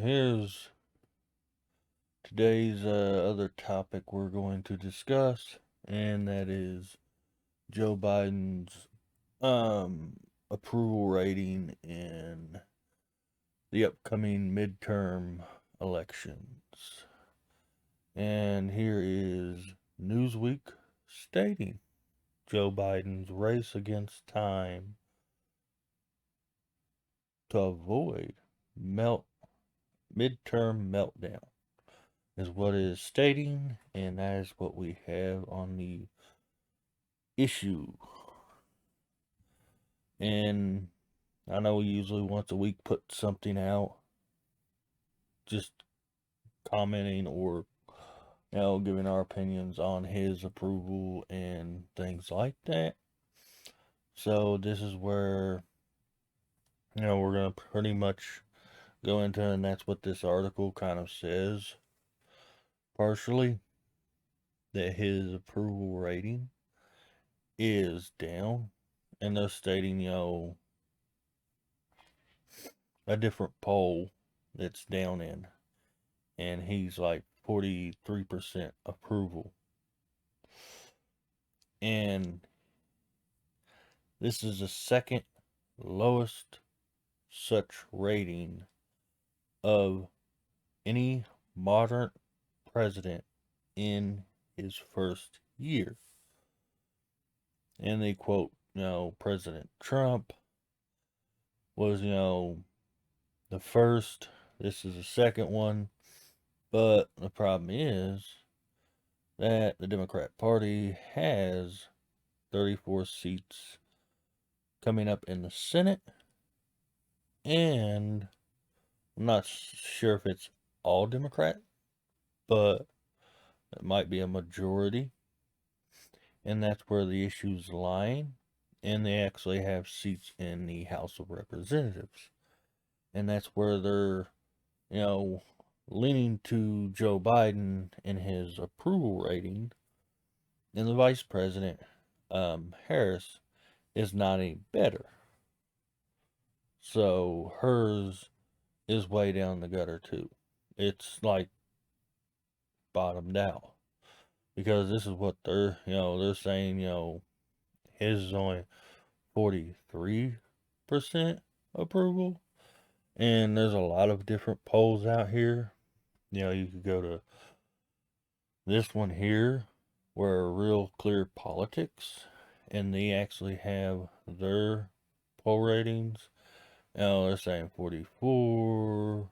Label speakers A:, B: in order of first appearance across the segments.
A: here's today's other topic we're going to discuss, and that is Joe Biden's um, approval rating in the upcoming midterm elections. And here is Newsweek stating Joe Biden's race against time to avoid melt midterm meltdown is what it is stating, and that is what we have on the issue. And I know we usually once a week put something out, just commenting or giving our opinions on his approval and things like that. So this is where we're gonna pretty much go into, and that's what this article kind of says, partially, that his approval rating is down, and they're stating a different poll that's down in, and he's like 43% approval. And this is the second lowest such rating of any modern president in his first year. And they quote, President Trump was, the first. This is the second one. But the problem is that the Democrat Party has 34 seats coming up in the Senate, and I'm not sure if it's all Democrat, but it might be a majority, and that's where the issue's lying. And they actually have seats in the House of Representatives, and that's where they're, leaning to Joe Biden in his approval rating, and the Vice President, Harris, is not any better. So hers is way down the gutter too. It's like bottomed out, because this is what they're saying. His is only 43% approval, and there's a lot of different polls out here. You could go to this one here, where Real Clear Politics, and they actually have their poll ratings. They're saying 44%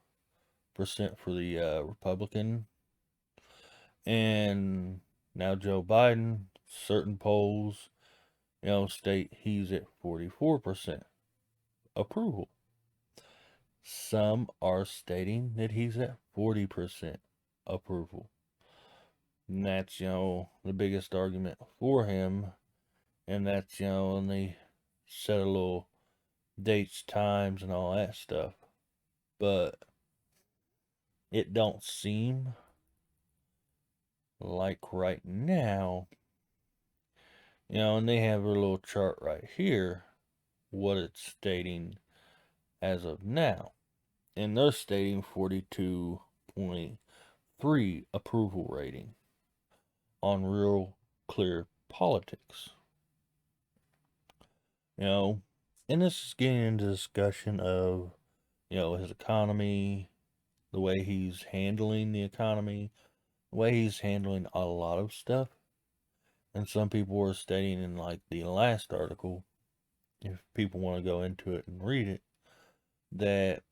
A: for the Republican. And now Joe Biden, certain polls, state he's at 44% approval. Some are stating that he's at 40% approval. And that's, the biggest argument for him. And that's, and they set a little dates, times, and all that stuff. But it don't seem like right now, and they have a little chart right here, what it's stating as of now. And they're stating 42.3 approval rating on Real Clear Politics. And this is getting into discussion of, his economy, the way he's handling the economy, the way he's handling a lot of stuff. And some people were stating in like the last article, if people want to go into it and read it, that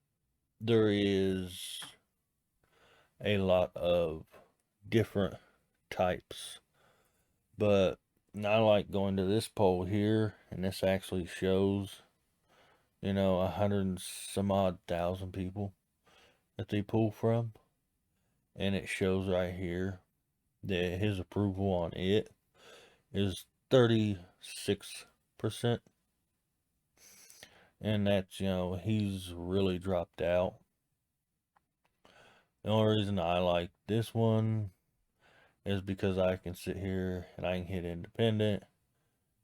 A: there is a lot of different types. But I like going to this poll here, and this actually shows, 100 and some odd thousand people that they pull from. And it shows right here that his approval on it is 36%. And that's, he's really dropped out. The only reason I like this one is because I can sit here and I can hit independent,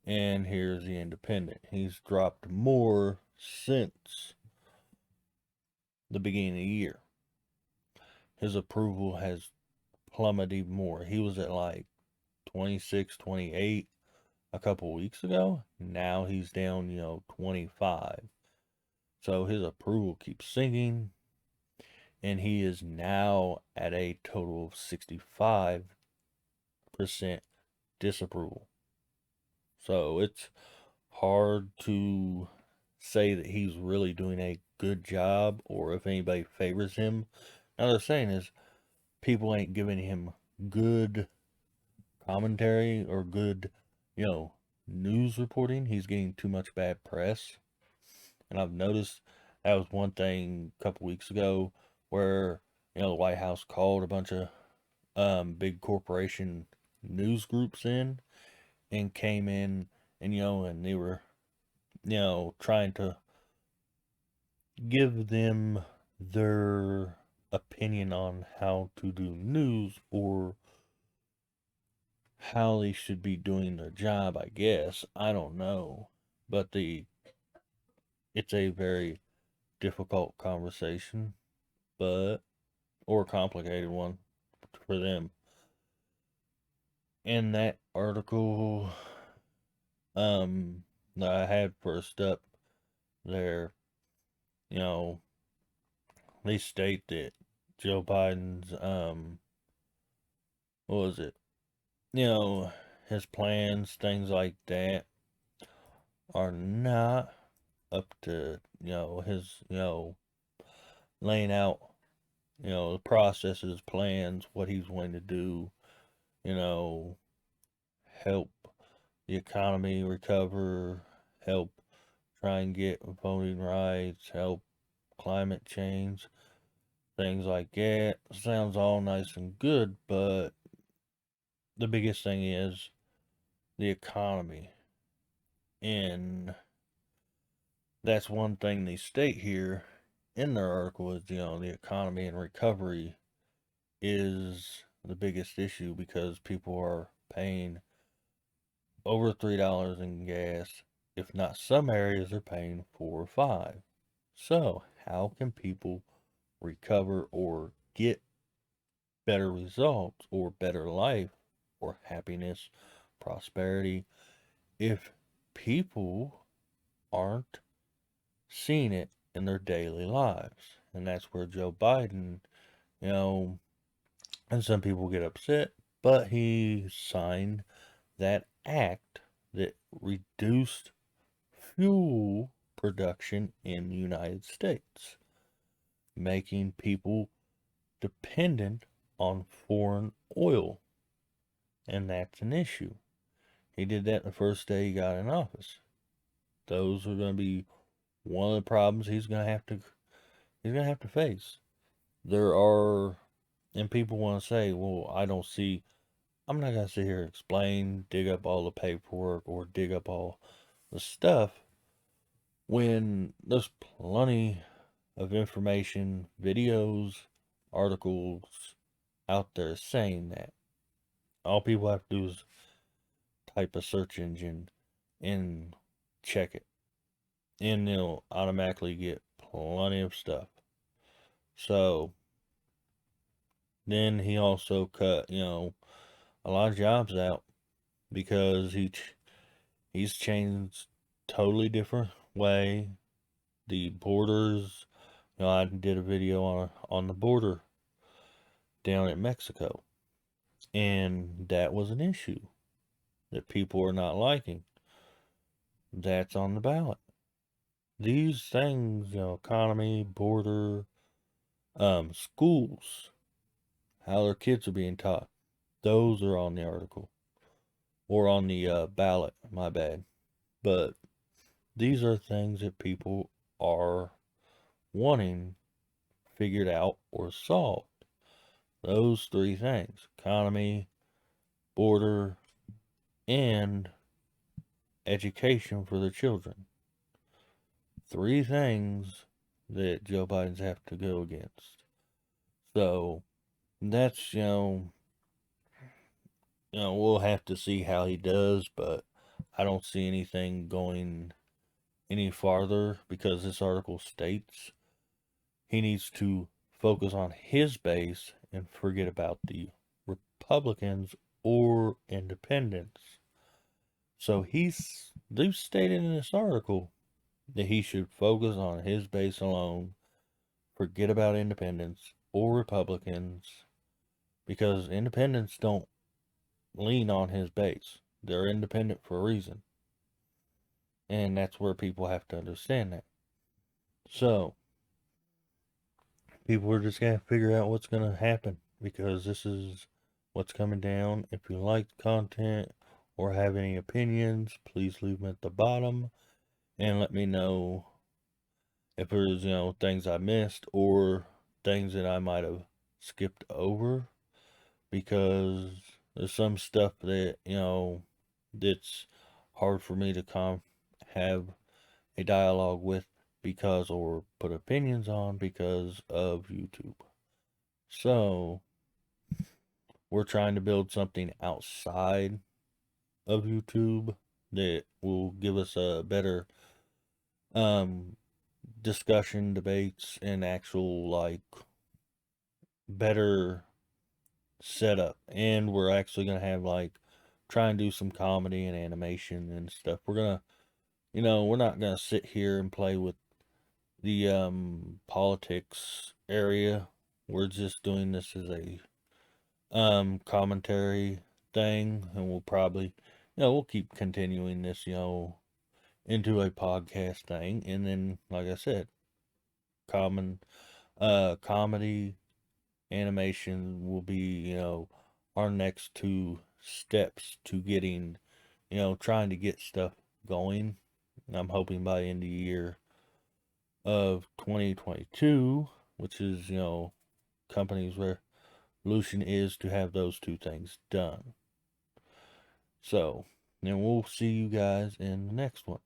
A: and here's the independent. He's dropped more since the beginning of the year. his approval has plummeted more. He was at like 26, 28 a couple weeks ago. Now he's down, 25. So his approval keeps sinking, and he is now at a total of 65% disapproval. So it's hard to say that he's really doing a good job or if anybody favors him. Now, they're saying is people ain't giving him good commentary or good, news reporting. He's getting too much bad press. And I've noticed that was one thing a couple weeks ago where, the White House called a bunch of big corporation news groups in and came in and, and they were, trying to give them their opinion on how to do news or how they should be doing their job, I guess. I don't know. But it's a very difficult conversation, but or complicated one for them. In that article that I had first up there, you know, they state that Joe Biden's what was it? His plans, things like that are not up to, his, laying out, the processes, plans, what he's going to do, help the economy recover, help try and get voting rights, help climate change, things like that. Sounds all nice and good, but the biggest thing is the economy. And that's one thing they state here in their article is, the economy and recovery is the biggest issue because people are paying over $3 in gas. If not, some areas are paying 4 or 5. So, how can people recover or get better results or better life or happiness, prosperity, if people aren't seeing it in their daily lives? And that's where Joe Biden, and some people get upset, but he signed that act that reduced fuel production in the United States, making people dependent on foreign oil. And that's an issue. He did that the first day he got in office. Those are going to be one of the problems he's going to have to face. There are, and people want to say, well, I'm not going to sit here and explain, dig up all the paperwork or dig up all the stuff when there's plenty of information, videos, articles out there saying that. All people have to do is type a search engine and check it, and they'll automatically get plenty of stuff. So then he also cut, a lot of jobs out because he's changed totally different way. The borders, I did a video on the border down in Mexico, and that was an issue that people are not liking. That's on the ballot. These things, economy, border, schools, how their kids are being taught, those are on the article or on the ballot. My bad. But these are things that people are wanting figured out or solved. Those three things: economy, border, and education for their children. Three things that Joe Biden's have to go against. So that's, we'll have to see how he does, but I don't see anything going any farther because this article states he needs to focus on his base and forget about the Republicans or independents. So they've stated in this article that he should focus on his base alone, forget about independents or Republicans, because independents don't lean on his base. They're independent for a reason. And that's where people have to understand that. So, people are just going to figure out what's going to happen because this is what's coming down. If you like the content or have any opinions, please leave them at the bottom and let me know if there's, things I missed or things that I might have skipped over, because there's some stuff that, that's hard for me to have a dialogue with because, or put opinions on because of YouTube. So, we're trying to build something outside of YouTube that will give us a better um discussion, debates, and actual like better setup. And we're actually gonna have like try and do some comedy and animation and stuff. We're not gonna sit here and play with the politics area. We're just doing this as a commentary thing, and we'll probably we'll keep continuing this, into a podcast thing. And then, like I said, common comedy animation will be, our next two steps to getting, trying to get stuff going. I'm hoping by the end of the year of 2022, which is, company's resolution is to have those two things done. So, and we'll see you guys in the next one.